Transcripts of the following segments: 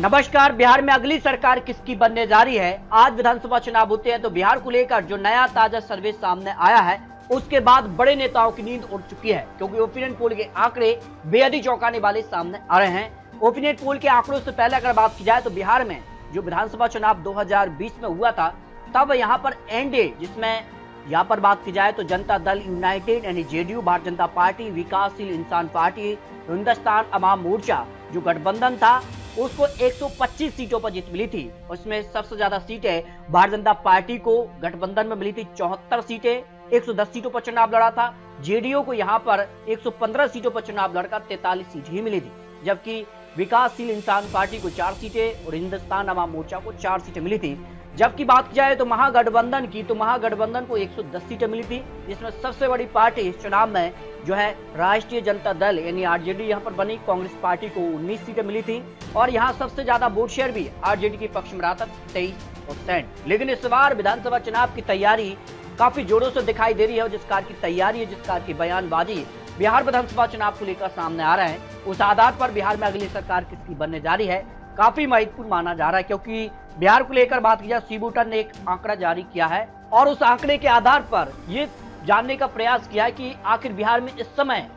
नमस्कार। बिहार में अगली सरकार किसकी बनने जा रही है। आज विधानसभा चुनाव होते हैं तो बिहार को लेकर जो नया ताजा सर्वे सामने आया है उसके बाद बड़े नेताओं की नींद उड़ चुकी है, क्योंकि ओपिनियन पोल के आंकड़े बेहद ही चौंकाने वाले सामने आ रहे हैं। ओपिनियन पोल के आंकड़ों से पहले अगर बात की जाए तो बिहार में जो विधानसभा चुनाव 2020 में हुआ था तब यहाँ पर एनडीए, जिसमें यहाँ पर बात की जाए तो जनता दल यूनाइटेड यानी जेडीयू, भारतीय जनता पार्टी, विकासशील इंसान पार्टी, हिंदुस्तान अवाम मोर्चा जो गठबंधन था उसको 125 सीटों पर जीत मिली थी। उसमें सबसे ज्यादा सीटें भारतीय जनता पार्टी को गठबंधन में मिली थी 74 सीटें, 110 सीटों पर चुनाव लड़ा था। जेडीयू को यहाँ पर 115 सीटों पर चुनाव लड़कर 43 सीट ही मिली थी, जबकि विकासशील इंसान पार्टी को 4 सीटें और हिंदुस्तान अवाम मोर्चा को 4 सीटें मिली थी। जबकि बात की जाए तो महागठबंधन की, तो महागठबंधन को 110 सीटें मिली थी, जिसमें सबसे बड़ी पार्टी इस चुनाव में जो है राष्ट्रीय जनता दल यानी आरजेडी यहाँ पर बनी। कांग्रेस पार्टी को 19 सीटें मिली थी और यहाँ सबसे ज्यादा वोट शेयर भी आरजेडी के पक्ष में रहा था 23%। लेकिन इस बार विधानसभा चुनाव की तैयारी काफी जोरों से दिखाई दे रही है और जिस कार की तैयारी है, जिस कार की बयानबाजी बिहार विधानसभा चुनाव को लेकर सामने आ रहा है, उस आधार पर बिहार में अगली सरकार किसकी बनने जा रही है काफी महत्वपूर्ण माना जा रहा है। क्योंकि बिहार को लेकर बात की जाए, सीबूटन ने एक आंकड़ा जारी किया है और उस आंकड़े के आधार पर ये जानने का प्रयास किया है कि आखिर बिहार में इस समय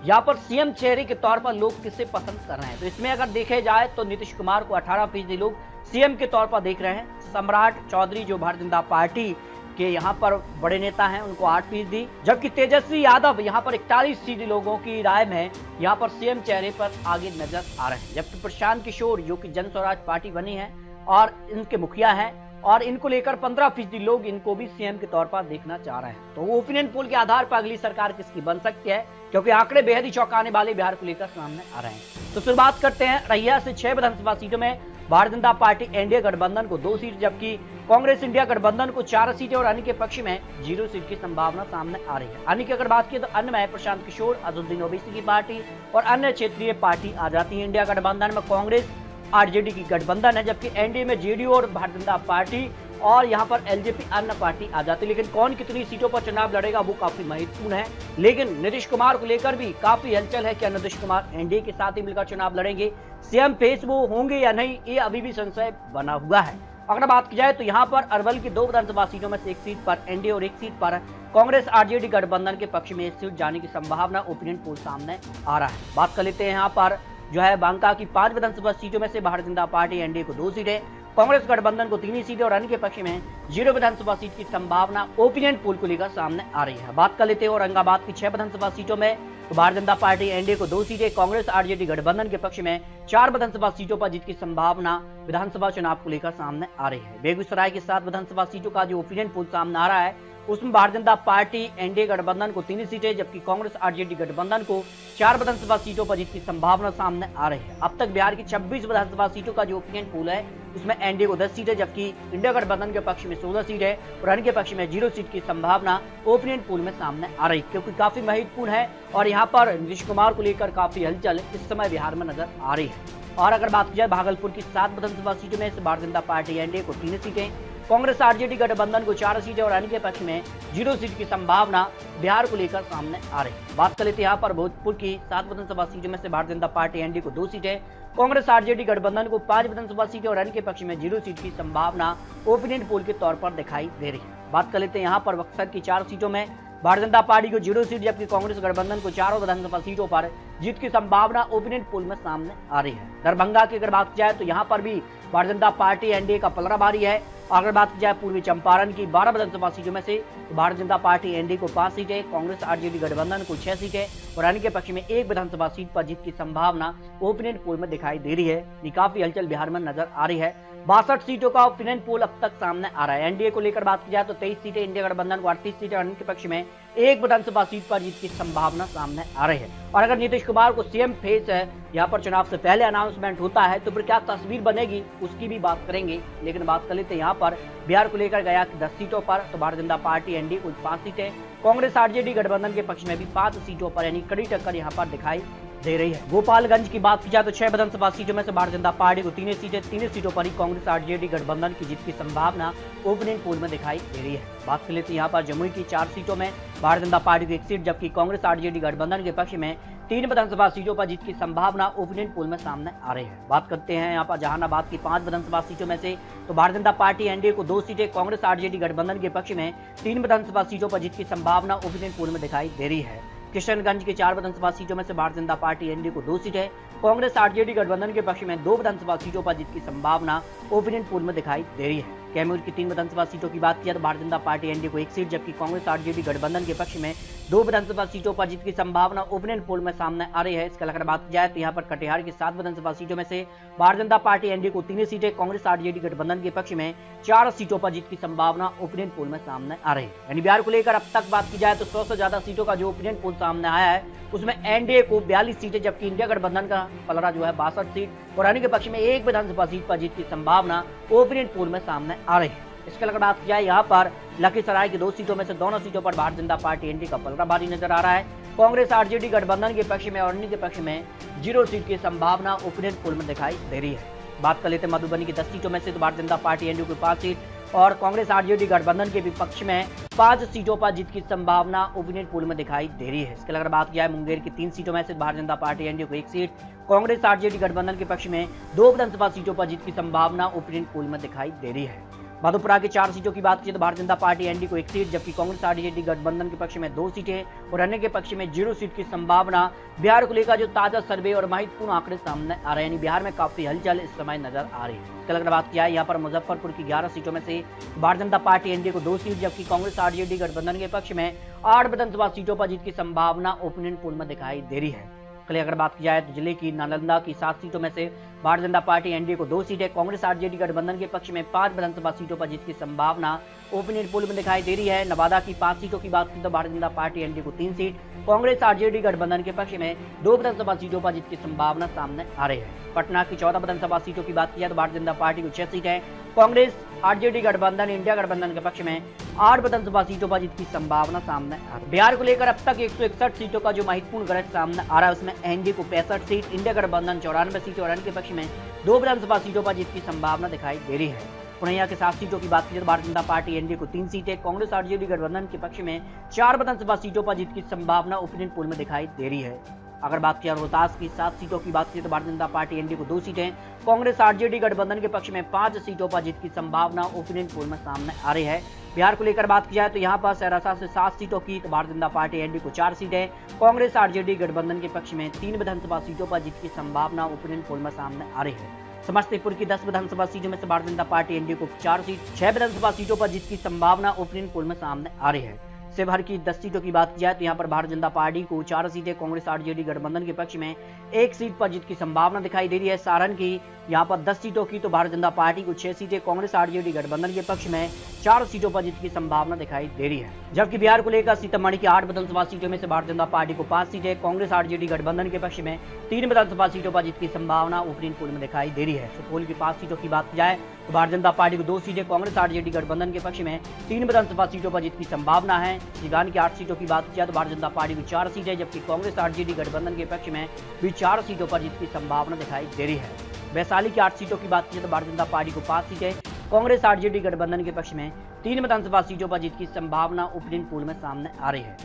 यहाँ पर सीएम चेहरे के तौर पर लोग किसे पसंद कर रहे हैं। तो इसमें अगर देखे जाए तो नीतीश कुमार को 18% लोग सीएम के तौर पर देख रहे हैं। सम्राट चौधरी जो भारतीय जनता पार्टी के यहाँ पर बड़े नेता हैं उनको 8%, जबकि तेजस्वी यादव यहाँ पर 41% लोगों की राय में यहाँ पर सीएम चेहरे पर आगे नजर आ रहे हैं। जबकि प्रशांत किशोर जो कि जन स्वराज पार्टी बनी है और इनके मुखिया हैं और इनको लेकर 15% लोग इनको भी सीएम के तौर पर देखना चाह रहे हैं। तो ओपिनियन पोल के आधार पर अगली सरकार किसकी बन सकती है, क्योंकि आंकड़े बेहद ही चौंकाने वाले बिहार को लेकर सामने आ रहे हैं। तो शुरुआत करते हैं। रैया से 6 विधानसभा सीटों में भारतीय जनता पार्टी एनडीए गठबंधन को 2 सीट, जबकि कांग्रेस इंडिया गठबंधन को 4 सीटें और अन्य के पक्ष में 0 सीट की संभावना सामने आ रही है। अन्य की अगर बात की तो अन्य में प्रशांत किशोर, अजहरुद्दीन ओवैसी की पार्टी और अन्य क्षेत्रीय पार्टी आ जाती है। इंडिया गठबंधन में कांग्रेस आरजेडी की गठबंधन है, जबकि एनडीए में जेडीयू और भारतीय जनता पार्टी और यहाँ पर एलजेपी अन्य पार्टी आ जाती है। लेकिन कौन कितनी सीटों पर चुनाव लड़ेगा वो काफी महत्वपूर्ण है। लेकिन नीतीश कुमार को लेकर भी काफी हलचल है कि नीतीश कुमार एनडीए के साथ ही मिलकर चुनाव लड़ेंगे, सीएम फेस वो होंगे या नहीं, ये अभी भी संशय बना हुआ है। अगर बात की जाए तो यहाँ पर अरवल की 2 विधानसभा सीटों में से 1 सीट पर एनडीए और 1 सीट पर कांग्रेस आरजेडी गठबंधन के पक्ष में 1 सीट जाने की संभावना ओपिनियन पोल सामने आ रहा है। बात कर लेते हैं यहाँ पर जो है बांका की 5 विधानसभा सीटों में से भारतीय जनता पार्टी एनडीए को 2 सीटें, कांग्रेस गठबंधन को 3 सीटें और अन्य के पक्ष में 0 विधानसभा सीट की संभावना ओपिनियन पोल को लेकर सामने आ रही है। बात कर लेते हैं औरंगाबाद की 6 विधानसभा सीटों में तो भारतीय जनता पार्टी एनडीए को 2 सीटें, कांग्रेस आरजेडी गठबंधन के पक्ष में 4 विधानसभा सीटों पर जीत की संभावना विधानसभा चुनाव को लेकर सामने आ रही है। बेगूसराय की 7 विधानसभा सीटों का जो ओपिनियन पोल सामने आ रहा है उसमें भारतीय जनता पार्टी एनडीए गठबंधन को 3 सीटें, जबकि कांग्रेस आरजेडी गठबंधन को 4 विधानसभा सीटों पर जीत की संभावना सामने आ रही है। अब तक बिहार की 26 विधानसभा सीटों का जो ओपिनियन पोल है उसमें एनडीए को 10 सीटें, जबकि इंडिया गठबंधन के पक्ष में 16 सीट है और अन्य के पक्ष में 0 सीट की संभावना ओपिनियन पोल में सामने आ रही है, क्योंकि काफी महत्वपूर्ण है और यहाँ पर नीतीश कुमार को लेकर काफी हलचल इस समय बिहार में नजर आ रही है। और अगर बात की जाए भागलपुर की 7 विधानसभा सीटों में से भारतीय जनता पार्टी एनडीए को 3 सीटें, कांग्रेस आरजेडी गठबंधन को 4 सीटें और अन्य के पक्ष में 0 सीट की संभावना बिहार को लेकर सामने आ रही है। बात कर लेते हैं यहाँ पर भोजपुर की 7 विधानसभा सीटों में से भारतीय जनता पार्टी एनडीए को 2 सीटें, कांग्रेस आरजेडी गठबंधन को 5 विधानसभा सीटें और अन्य के पक्ष में 0 सीट की संभावना ओपिनियन पोल के तौर पर दिखाई दे रही है। बात कर लेते हैं यहाँ पर बक्सर की 4 सीटों में भारतीय जनता पार्टी को 0 सीट, जबकि कांग्रेस गठबंधन को 4 विधानसभा सीटों पर जीत की संभावना ओपिनियन पोल में सामने आ रही है। दरभंगा की अगर बात की जाए तो यहाँ पर भी भारतीय जनता पार्टी एनडीए का पलड़ा भारी है। अगर बात की जाए पूर्वी चंपारण की 12 विधानसभा सीटों में से तो भारतीय जनता पार्टी एनडीए को 5 सीटें, कांग्रेस आरजेडी गठबंधन को 6 सीटें और अन्य के पक्ष में 1 विधानसभा सीट पर जीत की संभावना ओपिनियन पोल में दिखाई दे रही है। ये काफी हलचल बिहार में नजर आ रही है। 62 सीटों का ओपिनियन पोल अब तक सामने आ रहा है। एनडीए को लेकर बात की जाए तो 23 सीटें, इंडिया गठबंधन को 38 सीटें और अन्य के पक्ष में 1 विधानसभा सीट पर जीत की संभावना सामने आ रही है। और अगर नीतीश कुमार को सीएम फेस है यहाँ पर चुनाव से पहले अनाउंसमेंट होता है तो फिर क्या तस्वीर बनेगी उसकी भी बात करेंगे। लेकिन बात कर लेते हैं यहाँ पर बिहार को लेकर गया कि 10 सीटों पर तो भारतीय जनता पार्टी एनडीए को 5 सीटें, कांग्रेस आरजेडी गठबंधन के पक्ष में भी 5 सीटों पर यानी कड़ी टक्कर यहाँ पर दिखाई दे रही है। गोपालगंज की बात की जाए तो 6 विधानसभा सीटों में से भारतीय जनता पार्टी को 3 सीटें, 3 सीटों पर ही कांग्रेस आरजेडी गठबंधन की जीत की संभावना ओपिनियन पोल में दिखाई दे रही है। बात कर लेते हैं यहाँ पर जमुई की 4 सीटों में भारतीय जनता पार्टी को 1 सीट, जबकि कांग्रेस आरजेडी गठबंधन के पक्ष में 3 विधानसभा सीटों पर जीत की संभावना ओपिनियन पोल में सामने आ रही है। बात करते हैं यहाँ पर जहानाबाद की 5 विधानसभा सीटों में से, तो भारतीय जनता पार्टी एनडीए को 2 सीटें, कांग्रेस आरजेडी गठबंधन के पक्ष में 3 विधानसभा सीटों पर जीत की संभावना ओपिनियन पोल में दिखाई दे रही है। किशनगंज की 4 विधानसभा सीटों में से भारतीय जनता पार्टी एनडीए को 2 सीटें, कांग्रेस आरजेडी गठबंधन के पक्ष में 2 विधानसभा सीटों पर जीत की संभावना ओपिनियन पोल में दिखाई दे रही है। कैमूर की 3 विधानसभा सीटों की बात किया तो भारतीय जनता पार्टी एनडीए को 1 सीट, जबकि कांग्रेस आरजेडी गठबंधन के पक्ष में 2 विधानसभा सीटों पर जीत की संभावना ओपिनियन पोल में सामने आ रही है। इसके अलावा बात की जाए तो यहाँ पर कटिहार की 7 विधानसभा सीटों में से भारतीय जनता पार्टी एनडीए को 3 सीटें, कांग्रेस आरजेडी गठबंधन के पक्ष में 4 सीटों पर जीत की संभावना ओपिनियन पोल में सामने आ रही है। यानी बिहार को लेकर अब तक बात की जाए तो 100 से ज्यादा सीटों का जो ओपिनियन पोल सामने आया है उसमें एनडीए को 42 सीटें, जबकि इंडिया गठबंधन का पलड़ा जो है 62 सीट और अन्य के पक्ष में 1 विधानसभा सीट पर जीत की संभावना ओपिनियन पोल में सामने आ रही है। इसके अलावा बात की जाए यहाँ पर लखीसराय की 2 सीटों में से दोनों सीटों पर भारतीय जनता पार्टी एनडीए का पलड़ा भारी नजर आ रहा है। कांग्रेस आरजेडी गठबंधन के पक्ष में और अन्य के पक्ष में 0 सीट की संभावना ओपिनियन पोल में दिखाई दे रही है। बात कर लेते हैं मधुबनी की 10 सीटों में से, तो भारतीय जनता पार्टी एनडीए को 5 सीट और कांग्रेस आरजेडी गठबंधन के विपक्ष में 5 सीटों पर जीत की संभावना ओपिनियन पोल में दिखाई दे रही है। इसके अलावा बात किया है मुंगेर की 3 सीटों में से भारतीय जनता पार्टी एनडीए को 1 सीट, कांग्रेस आरजेडी गठबंधन के पक्ष में 2 विधानसभा सीटों पर जीत की संभावना ओपिनियन पोल में दिखाई दे रही है। मधुपुरा की 4 सीटों की बात की तो भारतीय जनता पार्टी एनडीए को 1 सीट, जबकि कांग्रेस आरजेडी गठबंधन के पक्ष में 2 सीटें और अन्य के पक्ष में 0 सीट की संभावना। बिहार को लेकर जो ताजा सर्वे और महत्वपूर्ण आंकड़े सामने आ रहे हैं, बिहार में काफी हलचल इस समय नजर आ रही है। इसके अलावा बात किया है यहाँ पर मुजफ्फरपुर की 11 सीटों में से भारतीय जनता पार्टी एनडीए को 2 सीट, जबकि कांग्रेस आरजेडी गठबंधन के पक्ष में 8 विधानसभा सीटों पर जीत की संभावना ओपिनियन पोल में दिखाई दे रही है। अगर बात की जाए तो जिले की नालंदा की 7 सीटों में से भारतीय जनता पार्टी एनडीए को 2 सीटें, कांग्रेस आरजेडी गठबंधन के पक्ष में 5 विधानसभा सीटों पर जीत की संभावना ओपिनियन पोल में दिखाई दे रही है। नवादा की 5 सीटों की बात की तो भारतीय जनता पार्टी एनडीए को 3 सीट, कांग्रेस आरजेडी गठबंधन के पक्ष में 2 विधानसभा सीटों पर जीत की संभावना सामने आ रही है। पटना की 14 विधानसभा सीटों की बात की जाए तो भारतीय जनता पार्टी को 6 सीटें, कांग्रेस आरजेडी गठबंधन इंडिया गठबंधन के पक्ष में 8 विधानसभा सीटों पर जीत की संभावना सामने आ रही है। बिहार को लेकर अब तक 161 सीटों का जो महत्वपूर्ण गणित सामने आ रहा है उसमें एनडीए को 65 सीट, इंडिया गठबंधन 94 सीट और अन्य के पक्ष में 2 विधानसभा सीटों पर जीत की संभावना दिखाई दे रही है। पूर्णिया के 7 सीटों की बात की जाए तो भारतीय जनता पार्टी एनडीए को 3 सीटें, कांग्रेस आरजेडी गठबंधन के पक्ष में 4 विधानसभा सीटों पर जीत की संभावना ओपिनियन पोल में दिखाई दे रही है। अगर बात किया रोहतास की 7 सीटों की बात की तो भारतीय जनता पार्टी एनडीए को 2 सीटें, कांग्रेस आरजेडी गठबंधन के पक्ष में 5 सीटों पर जीत की संभावना ओपिनियन पोल में सामने आ रही है। बिहार को लेकर बात की जाए तो यहाँ पर सहरसा से 7 सीटों की तो भारतीय जनता पार्टी एनडीए को 4 सीटें, कांग्रेस आरजेडी गठबंधन के पक्ष में 3 विधानसभा सीटों पर जीत की संभावना ओपिनियन पोल में सामने आ रही है। समस्तीपुर की 10 विधानसभा सीटों में से भारतीय जनता पार्टी एनडीए को 4 सीट, 6 विधानसभा सीटों पर जीत की संभावना ओपिनियन पोल में सामने आ रही है। शिवहर की 10 सीटों की बात की जाए तो यहाँ पर भारतीय जनता पार्टी को 4 सीटें, कांग्रेस आरजेडी गठबंधन के पक्ष में 1 सीट पर जीत की संभावना दिखाई दे रही है। सारण की यहाँ पर 10 सीटों की तो भारतीय जनता पार्टी को 6 सीटें, कांग्रेस आरजेडी गठबंधन के पक्ष में 4 सीटों पर जीत की संभावना दिखाई दे रही है। जबकि बिहार को लेकर सीतामढ़ी की 8 विधानसभा सीटों में से भारतीय जनता पार्टी को 5 सीटें, कांग्रेस आरजेडी गठबंधन के पक्ष में 3 विधानसभा सीटों पर जीत की संभावना ओपिनियन पोल में दिखाई दे रही है। सुपौल की 5 सीटों की बात की जाए तो भारतीय जनता पार्टी को 2 सीटें, कांग्रेस आरजेडी गठबंधन के पक्ष में 3 विधानसभा सीटों पर जीत की संभावना है। सिवान की 8 सीटों की बात की जाए तो भारतीय जनता पार्टी को 4 सीटें, जबकि कांग्रेस आरजेडी गठबंधन के पक्ष में भी 4 सीटों पर जीत की संभावना दिखाई दे रही है। वैशाली की 8 सीटों की बात की जाए तो भारतीय जनता पार्टी को 5 सीटें, कांग्रेस आरजेडी गठबंधन के पक्ष में 3 विधानसभा सीटों पर जीत की संभावना ओपिनियन पोल में सामने आ रही है।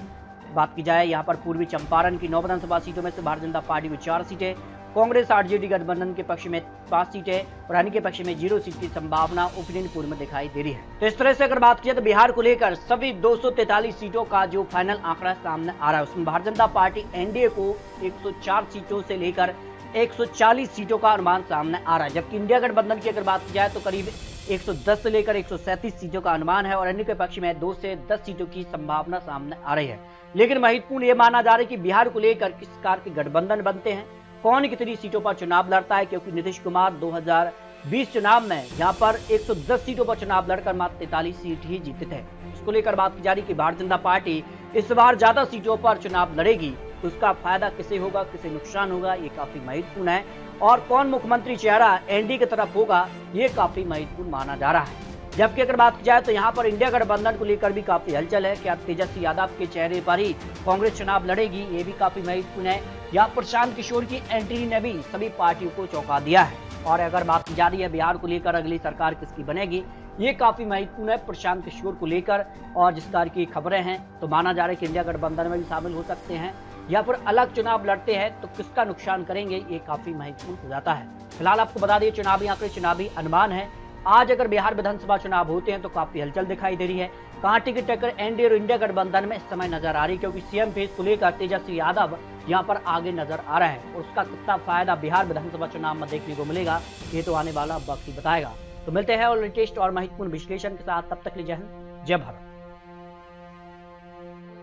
बात की जाए यहाँ पर पूर्वी चंपारण की 9 विधानसभा सीटों में से भारतीय जनता पार्टी को 4 सीटें, कांग्रेस आरजेडी गठबंधन के पक्ष में 5 सीटें और अन्य के पक्ष में 0 सीट की संभावना ओपिनियन पोल में दिखाई दे रही है। तो इस तरह से अगर बात की जाए तो बिहार को लेकर सभी 243 सीटों का जो फाइनल आंकड़ा सामने आ रहा है उसमें भारतीय जनता पार्टी एनडीए को 104 सीटों से लेकर 140 सीटों का अनुमान सामने आ रहा है, जबकि इंडिया गठबंधन की अगर बात की जाए तो करीब 110 से लेकर 137 सीटों का अनुमान है और अन्य के पक्ष में 2 से 10 सीटों की संभावना सामने आ रही है। लेकिन महत्वपूर्ण ये माना जा रहा है कि बिहार को लेकर किस प्रकार के गठबंधन बनते हैं, कौन कितनी सीटों पर चुनाव लड़ता है, क्योंकि नीतीश कुमार 2020 चुनाव में यहाँ पर 110 सीटों पर चुनाव लड़कर मात्र 43 सीट ही जीते थे। इसको लेकर बात की जा रही कि भारतीय जनता पार्टी इस बार ज्यादा सीटों पर चुनाव लड़ेगी तो उसका फायदा किसे होगा, किसे नुकसान होगा, ये काफी महत्वपूर्ण है। और कौन मुख्यमंत्री चेहरा एनडीए की तरफ होगा ये काफी महत्वपूर्ण माना जा रहा है। जबकि अगर बात की जाए तो यहाँ पर इंडिया गठबंधन को लेकर भी काफी हलचल है। क्या तेजस्वी यादव के चेहरे पर ही कांग्रेस चुनाव लड़ेगी, ये भी काफी महत्वपूर्ण है। या प्रशांत किशोर की एंट्री ने भी सभी पार्टियों को चौंका दिया है। और अगर बात की जा रही है बिहार को लेकर अगली सरकार किसकी बनेगी, ये काफी महत्वपूर्ण है प्रशांत किशोर को लेकर। और जिस तरह की खबरें हैं तो माना जा रहा है कि इंडिया गठबंधन में भी शामिल हो सकते हैं या फिर अलग चुनाव लड़ते हैं तो किसका नुकसान करेंगे, ये काफी महत्वपूर्ण हो जाता है। फिलहाल आपको बता दें चुनावी आंकड़े, चुनावी अनुमान है। आज अगर बिहार विधानसभा चुनाव होते हैं तो काफी हलचल दिखाई दे रही है। कांटे की टक्कर एनडीए और इंडिया गठबंधन में इस समय नजर आ रही है, क्योंकि सीएम फेस को लेकर तेजस्वी यादव यहां पर आगे नजर आ रहे हैं। उसका कितना फायदा बिहार विधानसभा चुनाव में देखने को मिलेगा, ये तो आने वाला वक्त ही बताएगा। तो मिलते हैं और लेटेस्ट और महत्वपूर्ण विश्लेषण के साथ, तब तक के लिए जय हिंद, जय भारत।